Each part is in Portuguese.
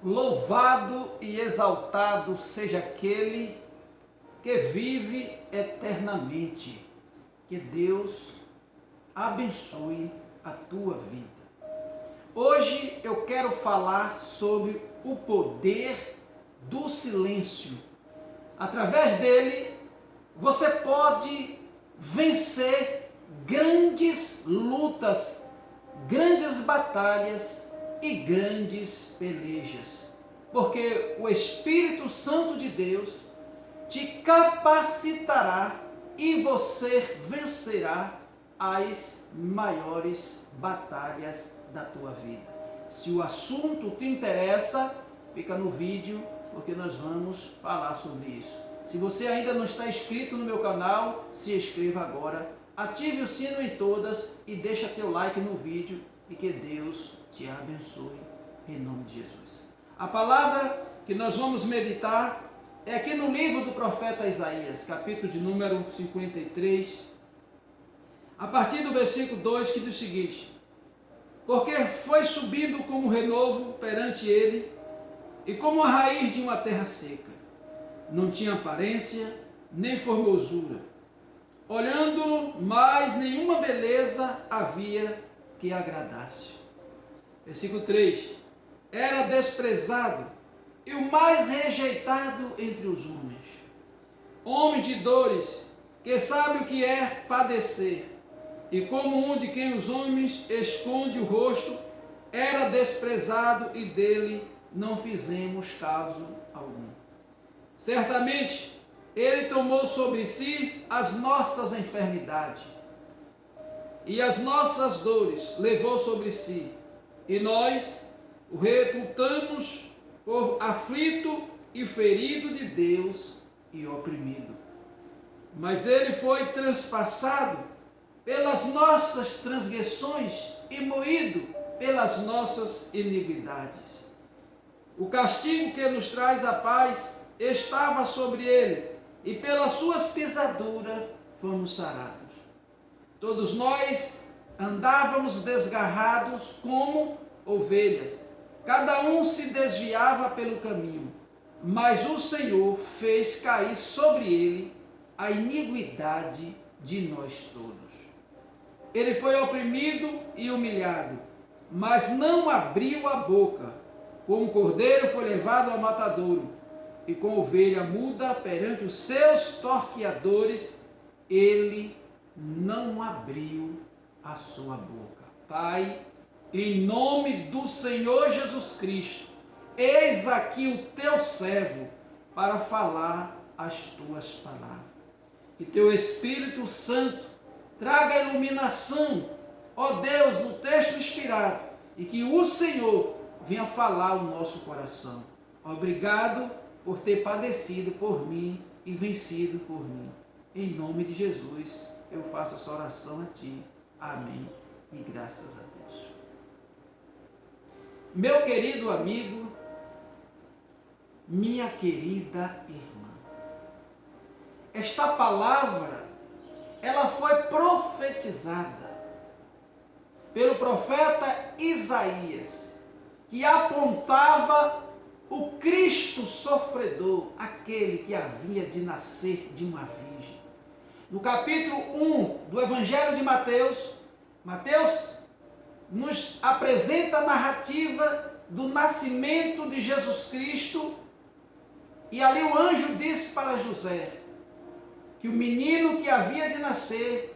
Louvado e exaltado seja aquele que vive eternamente. Que Deus abençoe a tua vida. Hoje eu quero falar sobre o poder do silêncio. Através dele, você pode vencer grandes lutas, grandes batalhas e grandes pelejas. Porque o Espírito Santo de Deus te capacitará e você vencerá as maiores batalhas da tua vida. Se o assunto te interessa, fica no vídeo, porque nós vamos falar sobre isso. Se você ainda não está inscrito no meu canal, se inscreva agora, ative o sino em todas e deixa teu like no vídeo e que Deus te abençoe em nome de Jesus. A palavra que nós vamos meditar é aqui no livro do profeta Isaías, capítulo de número 53, a partir do versículo 2, que diz o seguinte: porque foi subindo como renovo perante ele, e como a raiz de uma terra seca. Não tinha aparência, nem formosura. Olhando-no, mais nenhuma beleza havia que agradasse. Versículo 3. Era desprezado e o mais rejeitado entre os homens. Homem de dores, que sabe o que é padecer. E como um de quem os homens esconde o rosto, era desprezado e dele não fizemos caso algum. Certamente, ele tomou sobre si as nossas enfermidades e as nossas dores levou sobre si, e nós o reputamos por aflito e ferido de Deus e oprimido. Mas ele foi transpassado pelas nossas transgressões e moído pelas nossas iniquidades. O castigo que nos traz a paz estava sobre ele, e pelas suas pisaduras fomos sarados. Todos nós andávamos desgarrados como ovelhas, cada um se desviava pelo caminho, mas o Senhor fez cair sobre ele a iniquidade de nós todos. Ele foi oprimido e humilhado, mas não abriu a boca. Como cordeiro foi levado ao matadouro, e como ovelha muda perante os seus torqueadores, ele não abriu a sua boca. Pai, em nome do Senhor Jesus Cristo, eis aqui o teu servo para falar as tuas palavras. Que teu Espírito Santo traga iluminação, ó Deus, no texto inspirado, e que o Senhor venha falar ao nosso coração. Obrigado por ter padecido por mim e vencido por mim. Em nome de Jesus, eu faço essa oração a ti. Amém. E graças a Deus. Meu querido amigo, minha querida irmã, esta palavra, ela foi profetizada pelo profeta Isaías, que apontava o Cristo sofredor, aquele que havia de nascer de uma virgem. No capítulo 1 do Evangelho de Mateus, Mateus nos apresenta a narrativa do nascimento de Jesus Cristo, e ali o anjo disse para José que o menino que havia de nascer,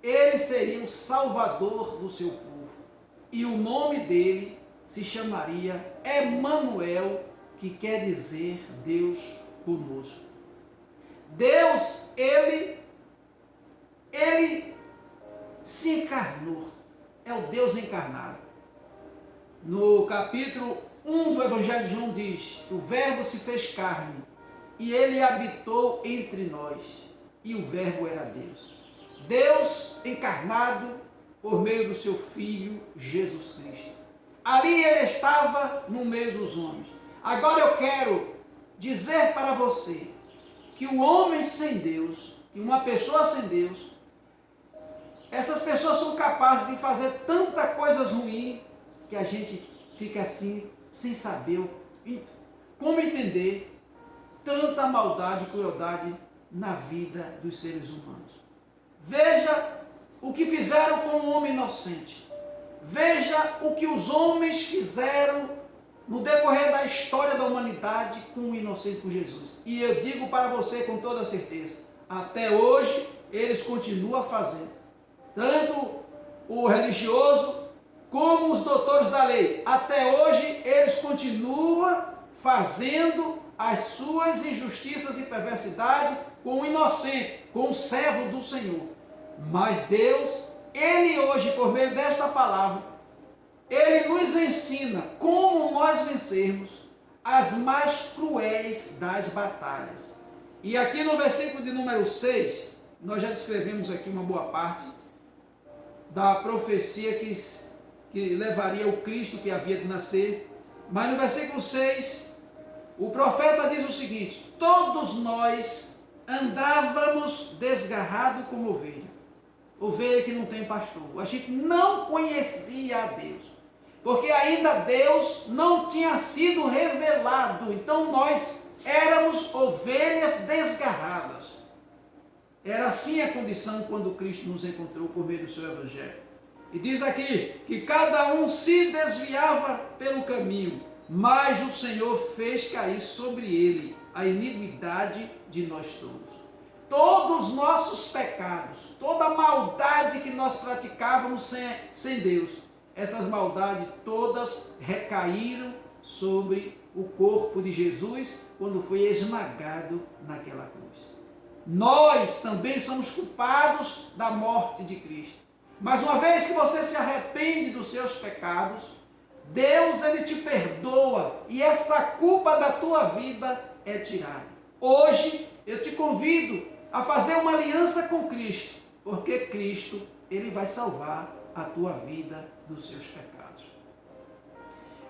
ele seria o salvador do seu povo, e o nome dele se chamaria Emanuel, que quer dizer Deus conosco. Deus, ele se encarnou, é o Deus encarnado. No capítulo 1 do Evangelho de João diz que o Verbo se fez carne e ele habitou entre nós, e o Verbo era Deus. Deus encarnado por meio do seu Filho Jesus Cristo. Ali ele estava no meio dos homens. Agora eu quero dizer para você que o homem sem Deus, e uma pessoa sem Deus, essas pessoas são capazes de fazer tanta coisas ruins que a gente fica assim, sem saber como entender tanta maldade e crueldade na vida dos seres humanos. Veja o que fizeram com o homem inocente. Veja o que os homens fizeram no decorrer da história da humanidade com o inocente, com Jesus. E eu digo para você com toda certeza, até hoje eles continuam fazendo. Tanto o religioso como os doutores da lei. Até hoje eles continuam fazendo as suas injustiças e perversidades com o inocente, com o servo do Senhor. Mas Deus, Ele hoje, por meio desta palavra, Ele nos ensina como nós vencermos as mais cruéis das batalhas. E aqui no versículo de número 6, nós já descrevemos aqui uma boa parte da profecia que levaria o Cristo que havia de nascer. Mas no versículo 6, o profeta diz o seguinte: todos nós andávamos desgarrados como ovelha. Ovelha que não tem pastor. A gente não conhecia a Deus, porque ainda Deus não tinha sido revelado. Então nós éramos ovelhas desgarradas. Era assim a condição quando Cristo nos encontrou por meio do seu Evangelho. E diz aqui que cada um se desviava pelo caminho, mas o Senhor fez cair sobre ele a iniquidade de nós todos. Todos os nossos pecados, toda a maldade que nós praticávamos sem Deus, essas maldades todas recaíram sobre o corpo de Jesus quando foi esmagado naquela cruz. Nós também somos culpados da morte de Cristo. Mas uma vez que você se arrepende dos seus pecados, Deus, Ele te perdoa e essa culpa da tua vida é tirada. Hoje eu te convido a fazer uma aliança com Cristo, porque Cristo, Ele vai salvar a tua vida dos seus pecados.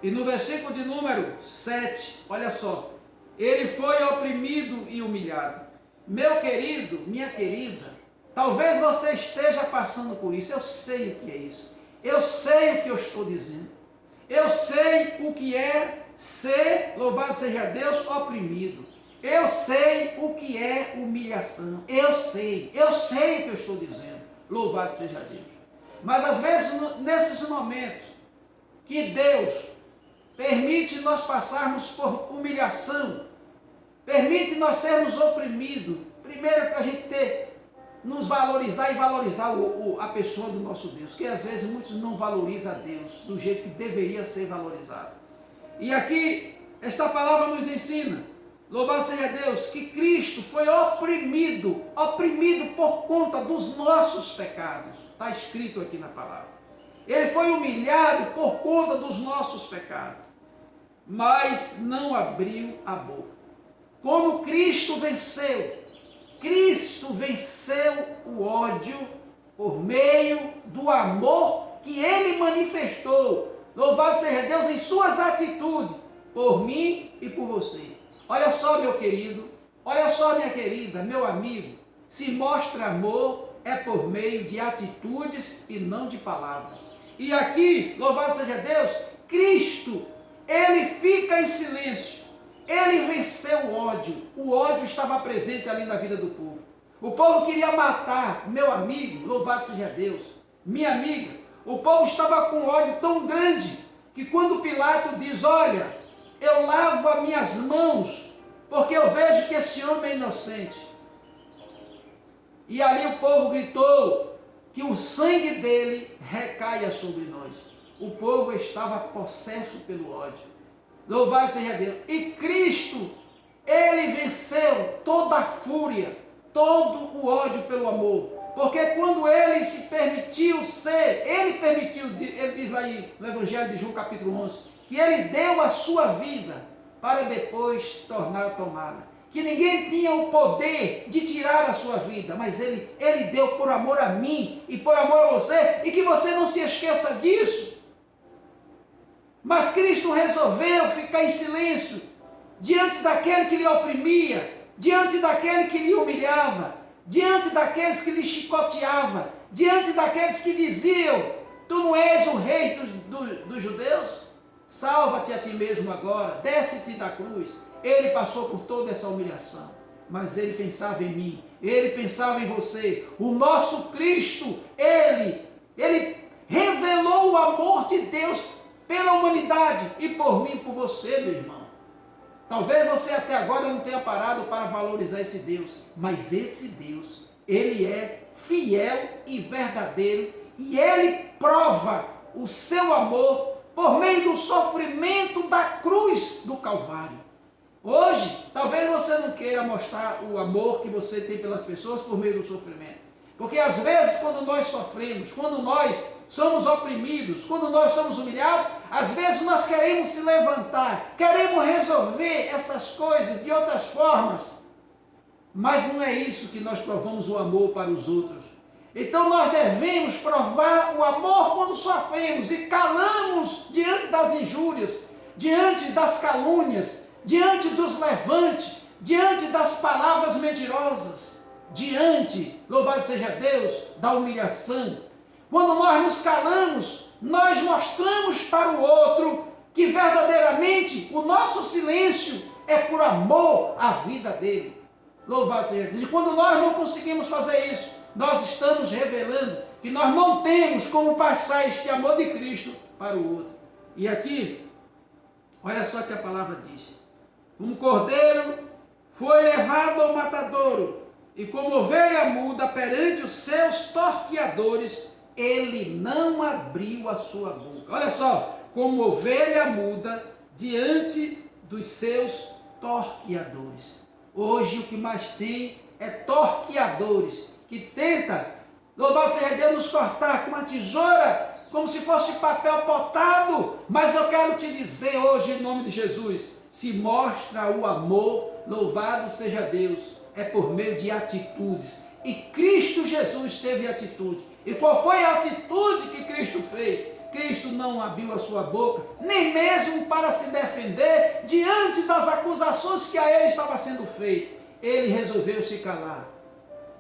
E no versículo de número 7, olha só, ele foi oprimido e humilhado. Meu querido, minha querida, talvez você esteja passando por isso. Eu sei o que é isso. Eu sei o que eu estou dizendo. Eu sei o que é ser, louvado seja Deus, oprimido. Eu sei o que é humilhação. Eu sei o que eu estou dizendo. Louvado seja Deus. Mas às vezes, nesses momentos que Deus permite nós passarmos por humilhação, permite nós sermos oprimidos, primeiro para a gente nos valorizar e valorizar a pessoa do nosso Deus, que às vezes muitos não valorizam a Deus do jeito que deveria ser valorizado. E aqui, esta palavra nos ensina, louvado seja Deus, que Cristo foi oprimido por conta dos nossos pecados. Está escrito aqui na palavra. Ele foi humilhado por conta dos nossos pecados, mas não abriu a boca. Como Cristo venceu o ódio por meio do amor que Ele manifestou. Louvado seja Deus em suas atitudes, por mim e por você. Olha só, meu querido, olha só, minha querida, meu amigo, se mostra amor é por meio de atitudes e não de palavras. E aqui, louvado seja Deus, Cristo, Ele fica em silêncio. Ele venceu o ódio estava presente ali na vida do povo. O povo queria matar, meu amigo, louvado seja Deus, minha amiga, o povo estava com ódio tão grande, que quando Pilato diz, olha, eu lavo as minhas mãos, porque eu vejo que esse homem é inocente. E ali o povo gritou, que o sangue dele recaia sobre nós. O povo estava possesso pelo ódio. Louvado seja Deus. E Cristo, Ele venceu toda a fúria, todo o ódio pelo amor. Porque quando Ele se permitiu ser, Ele diz lá no Evangelho de João capítulo 11, que Ele deu a sua vida para depois tornar tomada. Que ninguém tinha o poder de tirar a sua vida, mas Ele deu por amor a mim e por amor a você, e que você não se esqueça disso. Mas Cristo resolveu ficar em silêncio diante daquele que lhe oprimia, diante daquele que lhe humilhava, diante daqueles que lhe chicoteava, diante daqueles que diziam, tu não és o rei dos judeus? Salva-te a ti mesmo agora, desce-te da cruz. Ele passou por toda essa humilhação, mas ele pensava em mim, ele pensava em você. O nosso Cristo, ele revelou o amor de Deus pela humanidade e por mim e por você, meu irmão. Talvez você até agora não tenha parado para valorizar esse Deus, mas esse Deus, ele é fiel e verdadeiro e ele prova o seu amor por meio do sofrimento da cruz do Calvário. Hoje, talvez você não queira mostrar o amor que você tem pelas pessoas por meio do sofrimento. Porque às vezes quando nós sofremos, quando nós somos oprimidos, quando nós somos humilhados, às vezes nós queremos se levantar, queremos resolver essas coisas de outras formas. Mas não é isso que nós provamos o amor para os outros. Então nós devemos provar o amor quando sofremos e calamos diante das injúrias, diante das calúnias, diante dos levantes, diante das palavras mentirosas, diante, louvado seja Deus, da humilhação. Quando nós nos calamos, nós mostramos para o outro que verdadeiramente o nosso silêncio é por amor à vida dele. Louvado seja Deus. E quando nós não conseguimos fazer isso, nós estamos revelando que nós não temos como passar este amor de Cristo para o outro. E aqui, olha só o que a palavra diz. Como cordeiro foi levado ao matadouro, e como ovelha muda perante os seus torqueadores, ele não abriu a sua boca. Olha só, como ovelha muda diante dos seus torqueadores. Hoje o que mais tem é torqueadores que tenta, louvado seja Deus, nos cortar com uma tesoura, como se fosse papel potado. Mas eu quero te dizer hoje, em nome de Jesus, se mostra o amor, louvado seja Deus, é por meio de atitudes. E Cristo Jesus teve atitude. E qual foi a atitude que Cristo fez? Cristo não abriu a sua boca, nem mesmo para se defender diante das acusações que a ele estava sendo feitas. Ele resolveu se calar.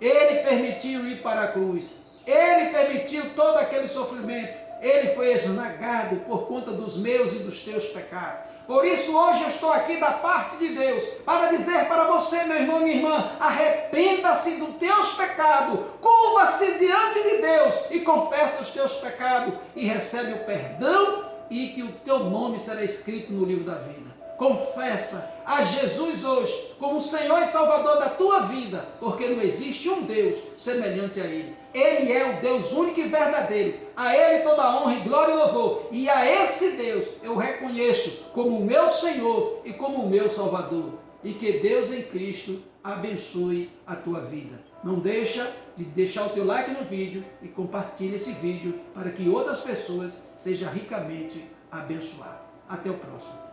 Ele permitiu ir para a cruz. Ele permitiu todo aquele sofrimento. Ele foi esmagado por conta dos meus e dos teus pecados. Por isso hoje eu estou aqui da parte de Deus para dizer para você, meu irmão e minha irmã, arrependa-se dos teus pecados, curva-se diante de Deus e confessa os teus pecados e recebe o perdão e que o teu nome será escrito no livro da vida. Confessa a Jesus hoje como Senhor e Salvador da tua vida, porque não existe um Deus semelhante a Ele. Ele é o Deus único e verdadeiro. A Ele toda a honra e glória e louvor. E a esse Deus eu reconheço como o meu Senhor e como o meu Salvador. E que Deus em Cristo abençoe a tua vida. Não deixa de deixar o teu like no vídeo e compartilhe esse vídeo para que outras pessoas sejam ricamente abençoadas. Até o próximo.